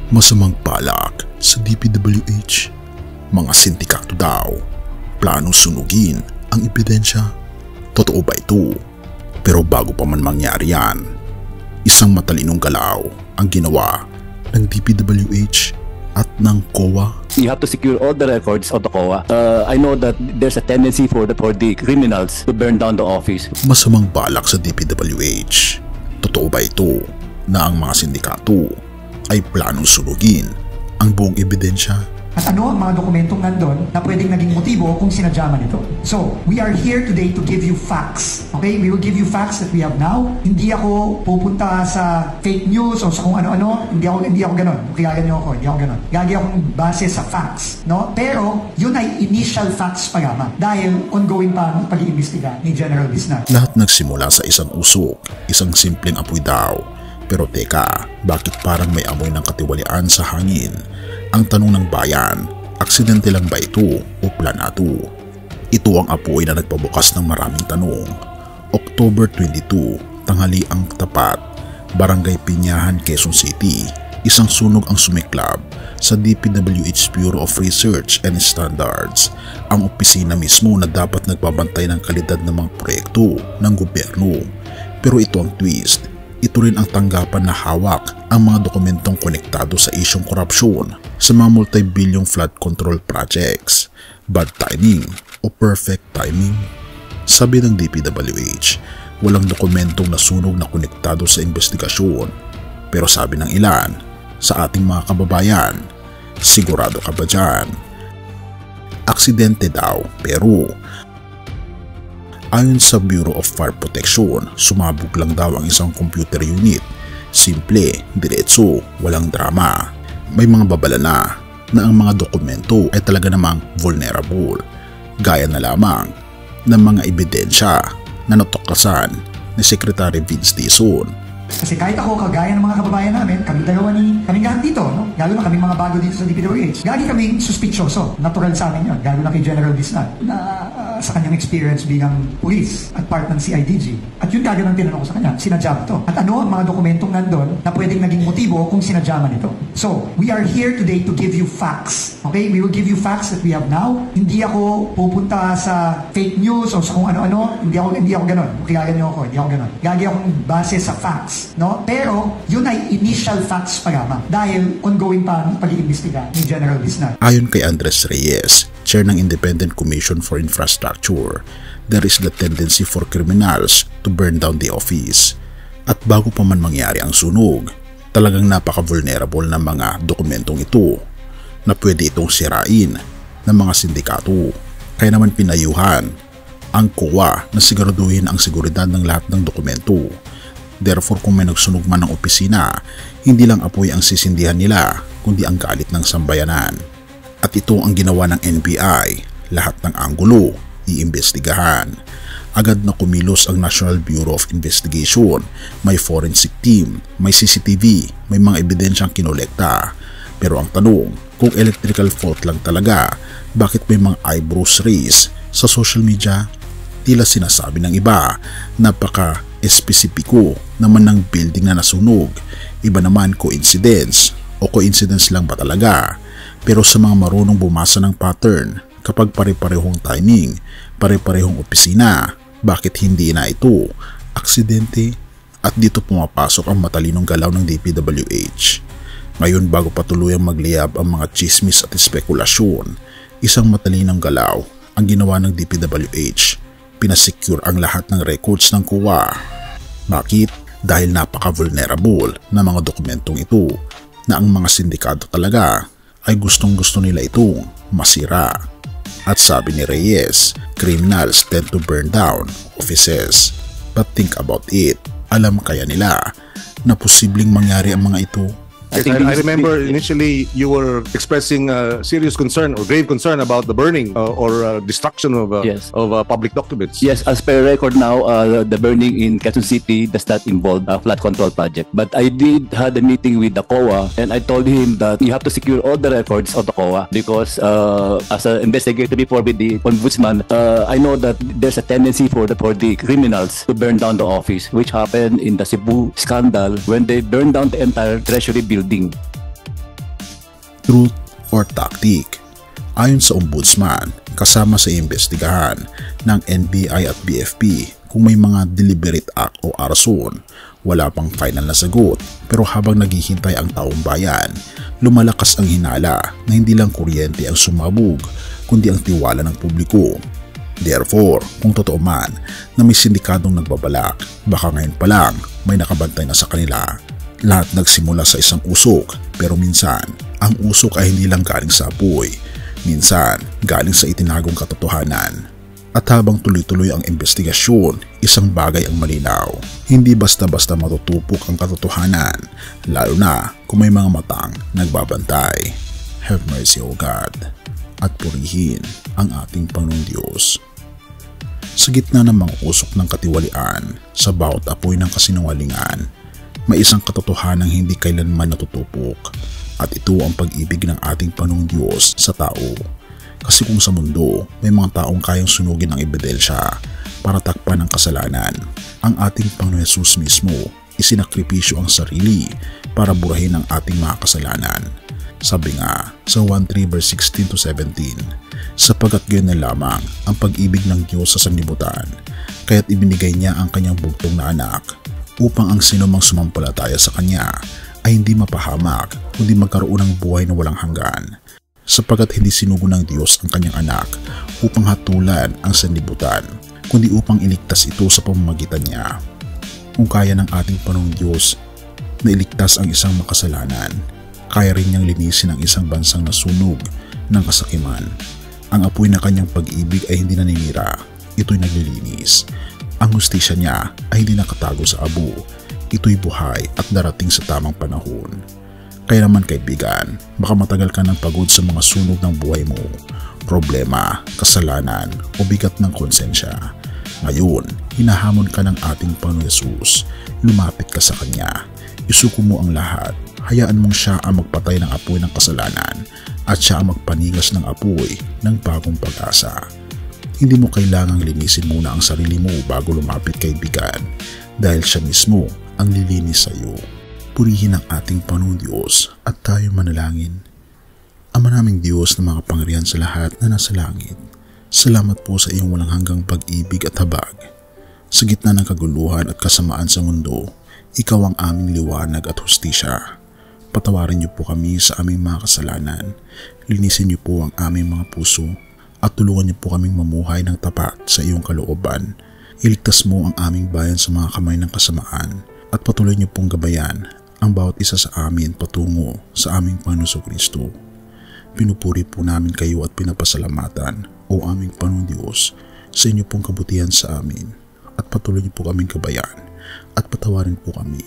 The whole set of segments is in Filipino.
Masamang balak sa DPWH. Mga sindikato daw, planong sunugin ang ebidensya. Totoo ba ito? Pero bago pa man mangyari yan, isang matalinong galaw ang ginawa ng DPWH at ng COA. You have to secure all the records of the COA. I know that there's a tendency for the criminals to burn down the office. Masamang balak sa DPWH. Totoo ba ito na ang mga sindikato ay planong sunugin ang buong ebidensya? At ano ang mga dokumentong nandun na pwedeng naging motibo kung sinadya man ito? So, we are here today to give you facts. Okay? We will give you facts that we have now. Hindi ako pupunta sa fake news o sa kung ano-ano. Hindi ako ganon. Kaya niyo ako. Hindi ako ganon. Gagi akong base sa facts. No? Pero, yun ay initial facts pa lamang. Dahil ongoing pa ang pag-iimbestiga ni General Bisnar. Lahat nagsimula sa isang usok, isang simpleng apoy daw. Pero teka, bakit parang may amoy ng katiwalian sa hangin? Ang tanong ng bayan, aksidente lang ba ito o planado? Ito ang apoy na nagpabukas ng maraming tanong. October 22, tanghali ang tapat, Barangay Pinyahan, Quezon City. Isang sunog ang sumiklab sa DPWH Bureau of Research and Standards, ang opisina mismo na dapat nagbabantay ng kalidad ng mga proyekto ng gobyerno. Pero ito ang twist. Ito rin ang tanggapan na hawak ang mga dokumentong konektado sa isyong korupsyon sa mga multi-billion flood control projects. Bad timing o perfect timing? Sabi ng DPWH, walang dokumentong nasunog na konektado sa investigasyon. Pero sabi ng ilan, sa ating mga kababayan, sigurado ka ba dyan? Aksidente daw, pero ayon sa Bureau of Fire Protection, sumabog lang daw ang isang computer unit. Simple, diretso, walang drama. May mga babala na ang mga dokumento ay talaga namang vulnerable. Gaya na lamang ng mga ebidensya na natuklasan ni Secretary Vince Dizon. Kasi kahit ako, kagaya ng mga kababayan namin, kaming lahat dito, no? Lalo na kaming mga bago dito sa DPWH, lagi kaming suspicioso. Natural sa amin yun, lalo na kay General Bisnar, na sa kanyang experience bilang pulis at part ng CIDG. At yun kagad ang tinanong ko sa kanya, sinadya ba ito? At ano ang mga dokumentong nandun na pwedeng naging motibo kung sinadya man ito? So, we are here today to give you facts. Okay? We will give you facts that we have now. Hindi ako pupunta sa fake news o sa kung ano-ano. Hindi ako ganon. Kaya niyo ako. Hindi ako ganon. Gagi akong base sa facts. No? Pero, yun ay initial facts pa lamang dahil ongoing pa ang pag-iimbestiga ni General Bisnar. Ayon kay Andres Reyes, chair ng Independent Commission for Infrastructure, there is the tendency for criminals to burn down the office. At bago pa man mangyari ang sunog, talagang napaka-vulnerable ng mga dokumentong ito na pwede itong sirain ng mga sindikato. Kaya naman pinayuhan ang COA na siguraduhin ang seguridad ng lahat ng dokumento. Therefore, kung may nagsunog man ng opisina, hindi lang apoy ang sisindihan nila, kundi ang galit ng sambayanan. At ito ang ginawa ng NBI, lahat ng anggulo, iimbestigahan. Agad na kumilos ang National Bureau of Investigation, may forensic team, may CCTV, may mga ebidensyang kinolekta. Pero ang tanong, kung electrical fault lang talaga, bakit may mga eyebrows raised sa social media? Tila sinasabi ng iba, napaka-espesipiko naman ng building na nasunog. Iba naman coincidence o coincidence lang ba talaga? Pero sa mga marunong bumasa ng pattern, kapag pare-parehong timing, pare-parehong opisina, bakit hindi na ito aksidente? At dito pumapasok ang matalinong galaw ng DPWH. Ngayon, bago patuluyang magliyab ang mga chismis at spekulasyon, isang matalinong galaw ang ginawa ng DPWH. Pinasecure ang lahat ng records ng COA. Bakit? Dahil napaka-vulnerable na mga dokumentong ito na ang mga sindikato talaga ay gustong-gusto nila itong masira. At sabi ni Reyes, criminals tend to burn down offices. But think about it, alam kaya nila na posibleng mangyari ang mga ito? I remember initially you were expressing serious concern or grave concern about the burning or destruction of public documents. Yes, as per record now, the burning in Quezon City does not involve a flood control project. But I did had a meeting with the COA and I told him that you have to secure all the records of the COA because as an investigator before with the ombudsman, I know that there's a tendency for the criminals to burn down the office, which happened in the Cebu scandal when they burned down the entire treasury building. truth or tactic. Ayon sa ombudsman, kasama sa imbestigahan ng NBI at BFP kung may mga deliberate act o arason. Wala pang final na sagot, pero habang naghihintay ang taong bayan, lumalakas ang hinala na hindi lang kuryente ang sumabog, kundi ang tiwala ng publiko. Therefore, kung totoo man na may sindikadong nagbabalak, baka ngayon pa lang may nakabantay na sa kanila. Lahat nagsimula sa isang usok, pero minsan, ang usok ay hindi lang galing sa apoy, minsan galing sa itinagong katotohanan. At habang tuloy-tuloy ang investigasyon, isang bagay ang malinaw. Hindi basta-basta matutupok ang katotohanan, lalo na kung may mga matang nagbabantay. Have mercy, O God, at purihin ang ating Panginoong Diyos. Sa gitna ng mga usok ng katiwalian, sa bawat apoy ng kasinungalingan, may isang katotohanang hindi kailanman natutupok, at ito ang pag-ibig ng ating Panginoong Diyos sa tao. Kasi kung sa mundo, may mga taong kayang sunugin ang ebidensya para takpan ang kasalanan, ang ating Panginoon Hesus mismo isinakripisyo ang sarili para burahin ang ating mga kasalanan. Sabi nga sa 1:3 verse 16 to 17, sapagkat gayon na lamang ang pag-ibig ng Diyos sa sanlibutan, kaya't ibinigay niya ang kanyang bugtong na anak, upang ang sinumang sumampalataya sa kanya ay hindi mapahamak, kundi magkaroon ng buhay na walang hanggan. Sapagkat hindi sinugo ng Diyos ang kanyang anak upang hatulan ang sanlibutan, kundi upang iligtas ito sa pamamagitan niya. Kung kaya ng ating Panginoong Diyos na iligtas ang isang makasalanan, kaya rin niyang linisin ang isang bansang nasunog ng kasakiman. Ang apoy na kanyang pag-ibig ay hindi naninira, ito'y naglilinis. Ang hustisya niya ay hindi nakatago sa abo, ito'y buhay at darating sa tamang panahon. Kaya naman kaibigan, baka matagal ka ng pagod sa mga sunog ng buhay mo, problema, kasalanan o bigat ng konsensya. Ngayon, hinahamon ka ng ating Panginoon Hesus, lumapit ka sa Kanya, isuko mo ang lahat, hayaan mong siya ang magpatay ng apoy ng kasalanan at siya ang magpanigas ng apoy ng bagong pag-asa. Hindi mo kailangang linisin muna ang sarili mo bago lumapit kaibigan, dahil siya mismo ang lilinis sa iyo. Purihin ang ating Panginoong Diyos at tayo manalangin. Ama naming Diyos na makapangyarihan sa lahat na nasa langit, salamat po sa iyong walang hanggang pag-ibig at habag. Sa gitna ng kaguluhan at kasamaan sa mundo, ikaw ang aming liwanag at hustisya. Patawarin niyo po kami sa aming mga kasalanan, linisin niyo po ang aming mga puso, at tulungan niyo po kaming mamuhay ng tapat sa iyong kalooban. Iligtas mo ang aming bayan sa mga kamay ng kasamaan, at patuloy niyo pong gabayan ang bawat isa sa amin patungo sa aming Panginoon Kristo. Pinupuri po namin kayo at pinapasalamatan, O aming Panginoon Diyos, sa inyo pong kabutihan sa amin, at patuloy niyo po kaming gabayan at patawarin po kami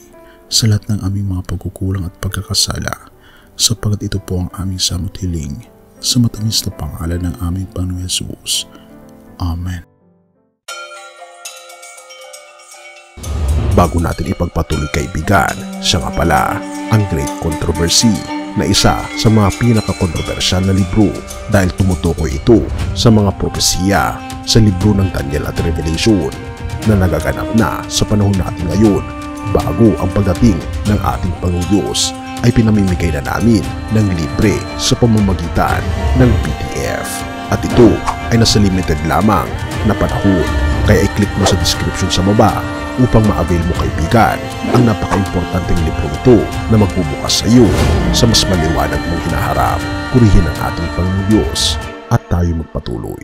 sa lahat ng aming mga pagkukulang at pagkakasala, sapagkat ito po ang aming samot hiling sa matamis na pangalan ng aming Panginoon Hesus. Amen. Bago natin ipagpatuloy kaibigan, siya nga pala ang Great Controversy na isa sa mga pinaka-kontrobersyal na libro dahil tumutukoy ito sa mga propesiya sa libro ng Daniel at Revelation na nagaganap na sa panahon natin ngayon bago ang pagdating ng ating Panginoong Diyos ay pinamimigay na namin ng libre sa pamamagitan ng PDF. At ito ay nasa limited lamang na panahon, kaya i-click mo sa description sa baba upang ma-avail mo kaibigan ang napaka-importanteng libro ito na magbubukas sa iyo sa mas maliwanag mong hinaharap. Purihin ang ating Panginoong Diyos at tayo magpatuloy.